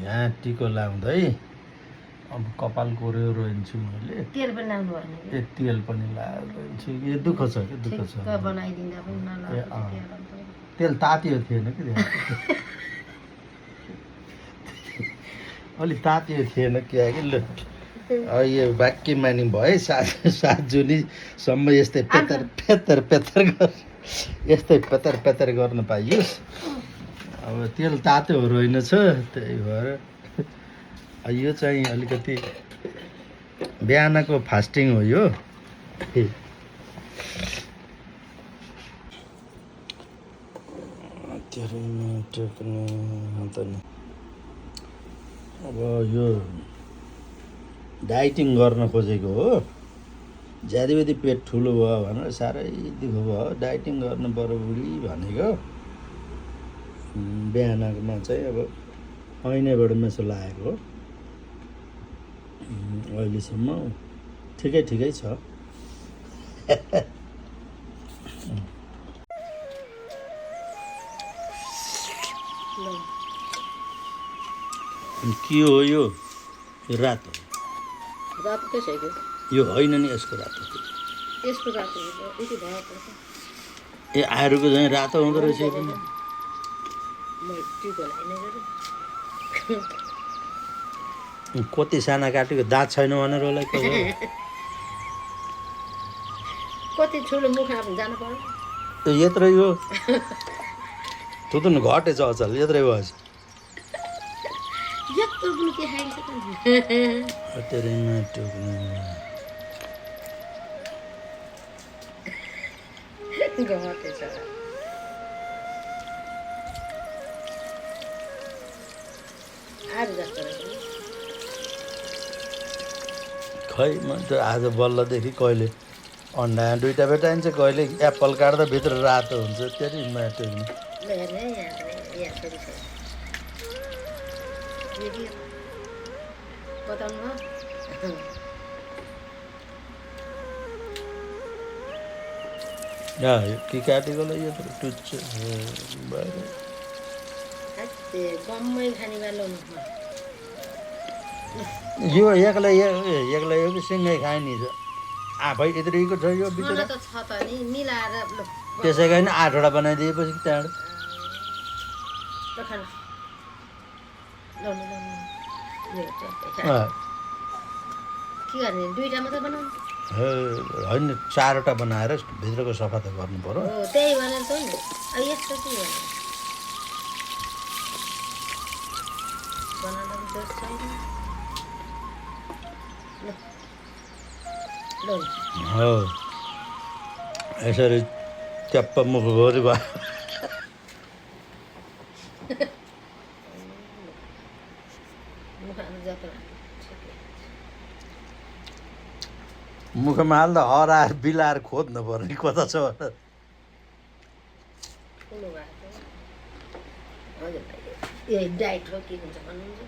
यहाँ टिको लाउँदै अब कपाल कोरेर रोइन्छु मैले। तेल पनि लाउनु भएन ए तेल पनि लाएर रोइन्छु। यो दुःख छ कि दुःख छ। बनाइदिँदा पनि तेल तातियो थिएन कि अलि तातियो थिएन क्या कि ल यो वाक्य मानि भए 7 जुनीसम्म यस्तै पेतर पेतर पेतर यस्तै पेतर पेतर गर्न पाइयोस्। अब तेल तातो रहेनछ त्यही भएर यो चाहिँ अलिकति बिहानको फास्टिङ हो यो। अब यो डाइटिङ गर्न खोजेको हो। ज्यादैबेदी पेट ठुलो भयो भनेर साह्रै दुःख भयो। डाइटिङ गर्नु पर्यो बुढी भनेको बिहानमा चाहिँ अब ऐनैबाट मेसो लागेको हो। अहिलेसम्म ठिकै ठिकै छ। के हो यो रातो रातो के छ यो होइन नि यसको रातो यसको रातो यति भएको ए आरुको चाहिँ रातो हुँदो रहेछ यो पनि। कति साना काटेको दाँत छैन भनेर होला कति ठुलो मुख आफ्नो जानु पर्यो त्यो यत्रै हो त्यो त घटेछ अचल यत्रै भएछ यत्रो पनि के खाइन्छ घटेछ आएर जस्तो खै म त आज बल्लदेखि कहिले अन्डा दुईटा भेटाइन्छ कहिले एप्पल काट्दा भित्र रातो हुन्छ त्यति म्याटर के काटेकोलाई यो टुच्छ यो एक्लै हो कि सँगै खाए नि आफै यत्रिको छ यो बिचरा त्यसै गरी 8वटा बनाइदिएपछि त्यहाँबाट होइन 4वटा बनाएर भित्रको सफा त गर्नु पर्यो। त्यही भनेर त नि यस्तो के हो यसरी च्याप्प मुखभरि भयो मुखमा हाल्दा हराएर बिलाएर खोज्नु पर्ने कता छ भनेर डाइट हो के हुन्छ भन्नुहुन्छ